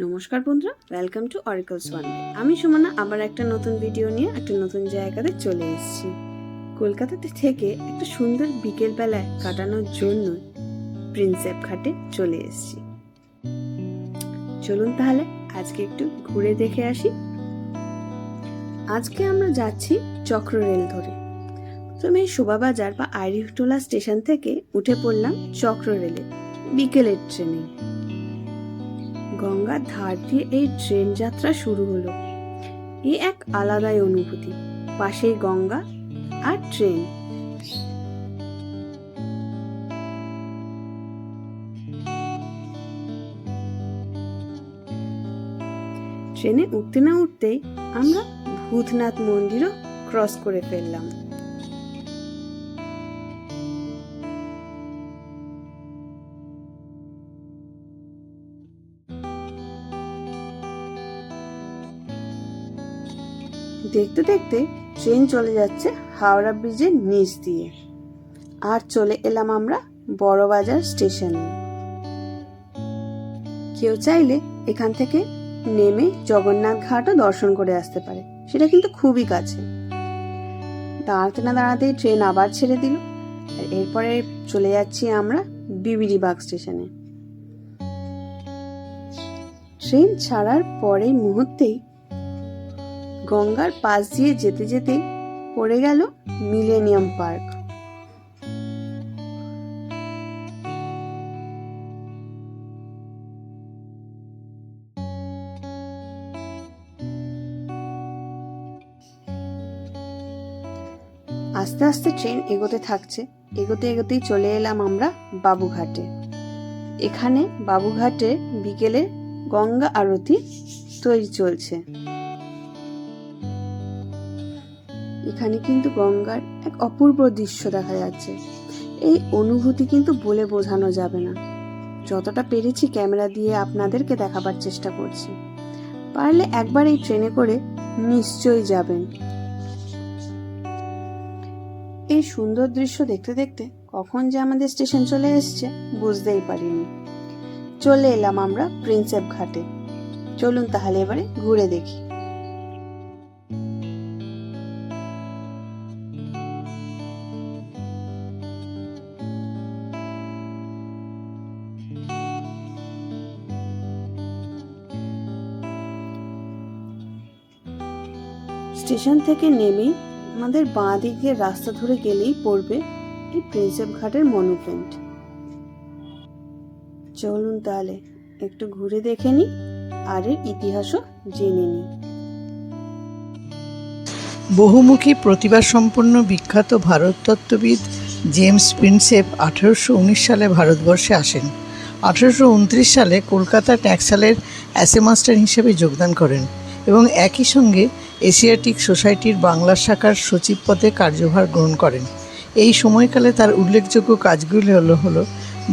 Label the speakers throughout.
Speaker 1: নমস্কার বন্ধুরা, welcome to অরিকলস one day. আমি সুমনা আবার একটা নতুন ভিডিও নিয়ে একটা নতুন জায়গাতে চলে এসেছি। কলকাতাতে থেকে একটা সুন্দর বিকেল বেলায় কাটানোর জন্য প্রিন্সেপ ঘাটে চলে এসেছি। চলুন তাহলে আজকে একটু ঘুরে দেখে আসি। আজকে আমরা যাচ্ছি চক্র রেল ধরে। প্রথমে শোভাবাজার বা আইরিশটোলা স্টেশন থেকে উঠে পড়লাম চক্র রেলে বিকেলের ট্রেনে। গঙ্গার ধার দিয়ে এই ট্রেন যাত্রা শুরু হলো। এ এক আলাদাই অনুভূতি, পাশেই গঙ্গা আর ট্রেন। ট্রেনে উঠতে না উঠতেই আমরা ভূতনাথ মন্দিরও ক্রস করে ফেললাম। দেখতে দেখতে ট্রেন চলে যাচ্ছে হাওড়া ব্রিজের নিচ দিয়ে, আর চলে এলাম আমরা বড়বাজার স্টেশনে। কেউ চাইলে এখান থেকে নেমে জগন্নাথ ঘাটও দর্শন করে আসতে পারে, সেটা কিন্তু খুবই কাছে। দাঁড়াতে না দাঁড়াতেই ট্রেন আবার ছেড়ে দিল, আর এরপরে চলে যাচ্ছি আমরা বিবিডিবাগ স্টেশনে। ট্রেন ছাড়ার পরেই মুহূর্তেই গঙ্গার পাশ দিয়ে যেতে যেতে পড়ে গেল মিলেনিয়াম পার্ক। আস্তে আস্তে ট্রেন এগোতে থাকছে, এগোতে এগোতেই চলে এলাম আমরা বাবুঘাটে। এখানে বাবুঘাটে বিকেলে গঙ্গা আরতি তৈরি চলছে। এখানে কিন্তু গঙ্গার এক অপূর্ব দৃশ্য দেখা যাচ্ছে। এই অনুভূতি কিন্তু বলে বোঝানো যাবে না। যতটা পেরেছি ক্যামেরা দিয়ে আপনাদেরকে দেখাবার চেষ্টা করছি। পারলে একবার এই ট্রেনে করে নিশ্চয়ই যাবেন। এই সুন্দর দৃশ্য দেখতে দেখতে কখন যে আমাদের স্টেশন চলে এসেছে বুঝতেই পারিনি। চলে এলাম আমরা প্রিন্সেপ ঘাটে। চলুন তাহলে এবারে ঘুরে দেখি। স্টেশন থেকে নেমেই আমাদের বাঁ দিকের রাস্তা ধরে গেলেই পড়বে এই প্রিন্সেপ ঘাটের মনুমেন্ট। চলুন তাহলে একটু ঘুরে দেখে নিই, আর এর ইতিহাসও জেনে নিই।
Speaker 2: বহুমুখী প্রতিভাসম্পন্ন বিখ্যাত ভারততত্ত্ববিদ জেমস প্রিন্সেপ 1819 সালে ভারতবর্ষে আসেন। 1829 সালে কলকাতা ট্যাক্সালের অ্যাসেমাস্টার হিসেবে যোগদান করেন এবং একই সঙ্গে এশিয়াটিক সোসাইটির বাংলা শাখার সচিব পদে কার্যভার গ্রহণ করেন। এই সময়কালে তার উল্লেখযোগ্য কাজগুলি হলো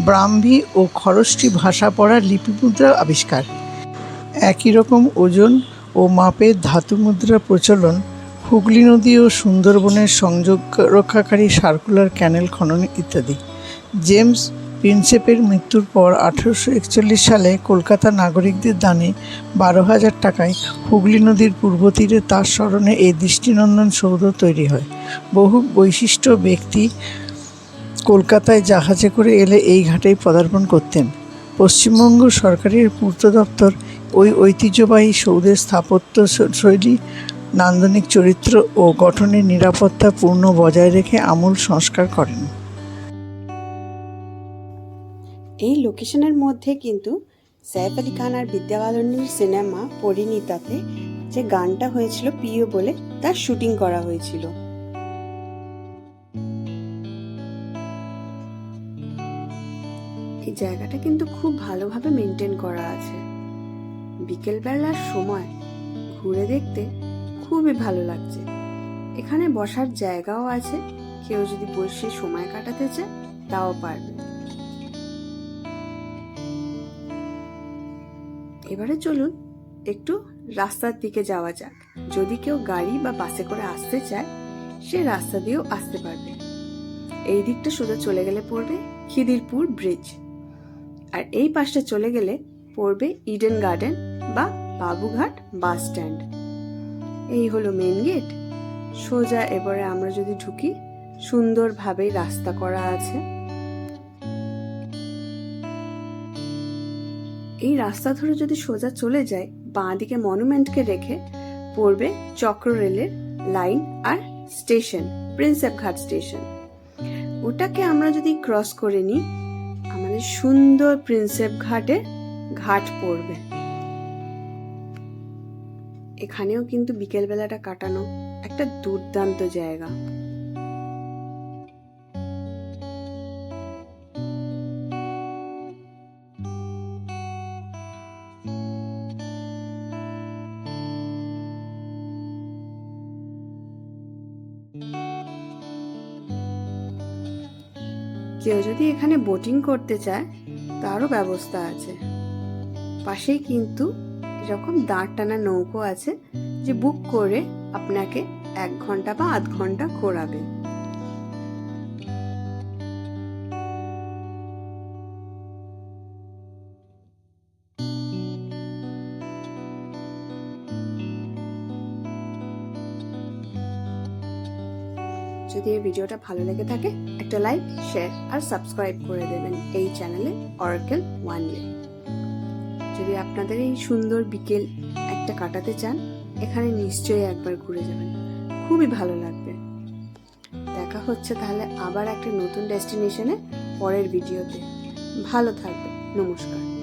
Speaker 2: ব্রাহ্মী ও খরষ্টি ভাষা পড়ার লিপিমুদ্রা আবিষ্কার, একই রকম ওজন ও মাপের ধাতু মুদ্রা প্রচলন, হুগলি নদী ও সুন্দরবনের সংযোগ রক্ষাকারী সার্কুলার ক্যানেল খনন ইত্যাদি। জেমস প্রিন্সেপের মৃত্যুর পর 1841 সালে কলকাতা নাগরিকদের দানে 12,000 টাকায় হুগলি নদীর পূর্ব তীরে তার স্মরণে এই দৃষ্টিনন্দন সৌধ তৈরি হয়। বহু বৈশিষ্ট্য ব্যক্তি কলকাতায় জাহাজে করে এলে এই ঘাটেই পদার্পণ করতেন। পশ্চিমবঙ্গ সরকারের পূর্ত দপ্তর ওই ঐতিহ্যবাহী সৌধের স্থাপত্য শৈলী, নান্দনিক চরিত্র ও গঠনের নিরাপত্তা পূর্ণ বজায় রেখে আমূল সংস্কার করেন।
Speaker 1: এই লোকেশনের মধ্যে কিন্তু সাইফ আলি খান আর বিদ্যা বালানির সিনেমা পরিণীতাতে যে গানটা হয়েছিল পিও বলে, তার শুটিং করা হয়েছিল। এই জায়গাটা কিন্তু খুব ভালোভাবে মেনটেন করা আছে। বিকেলবেলার সময় ঘুরে দেখতে খুবই ভালো লাগছে। এখানে বসার জায়গাও আছে, কেউ যদি বসে সময় কাটাতে চায় তাও পারবে। এবারে চলুন একটু রাস্তার দিকে যাওয়া যাক। যদি কেউ গাড়ি বা বাসে করে আসতে চায় সে রাস্তা দিয়েও আসতে পারবে। এই দিকটা সোজা চলে গেলে পড়বে খিদিরপুর ব্রিজ, আর এই পাশটা চলে গেলে পড়বে ইডেন গার্ডেন বা বাবুঘাট বাস স্ট্যান্ড। এই হলো মেন গেট। সোজা এবারে আমরা যদি ঢুকি, সুন্দরভাবেই রাস্তা করা আছে। এই রাস্তা ধরে যদি সোজা চলে যায়, বাঁ দিকে মনুমেন্টকে রেখে পড়বে চক্র রেলের লাইন আর স্টেশন, প্রিন্সেপ ঘাট স্টেশন। ওটাকে আমরা যদি ক্রস করে নিই, আমাদের সুন্দর প্রিন্সেপ ঘাটে ঘাট পড়বে। এখানেও কিন্তু বিকেলবেলাটা কাটানো একটা দুর্দান্ত জায়গা। কেউ যদি এখানে বোটিং করতে চায়, তারও ব্যবস্থা আছে। পাশেই কিন্তু এরকম দাঁড় টানা নৌকো আছে, যে বুক করে আপনাকে 1 ঘন্টা বা আধ ঘন্টা ঘোরাবে। যদি এই ভিডিওটা ভালো লেগে থাকে, একটা লাইক, শেয়ার আর সাবস্ক্রাইব করে দেবেন এই চ্যানেলে অরাকেল ওয়ান ওয়ে। যদি আপনাদের এই সুন্দর বিকেল একটা কাটাতে চান, এখানে নিশ্চয়ই একবার ঘুরে যাবেন, খুবই ভালো লাগবে। দেখা হচ্ছে তাহলে আবার একটা নতুন ডেস্টিনেশনে পরের ভিডিওতে। ভালো থাকবে, নমস্কার।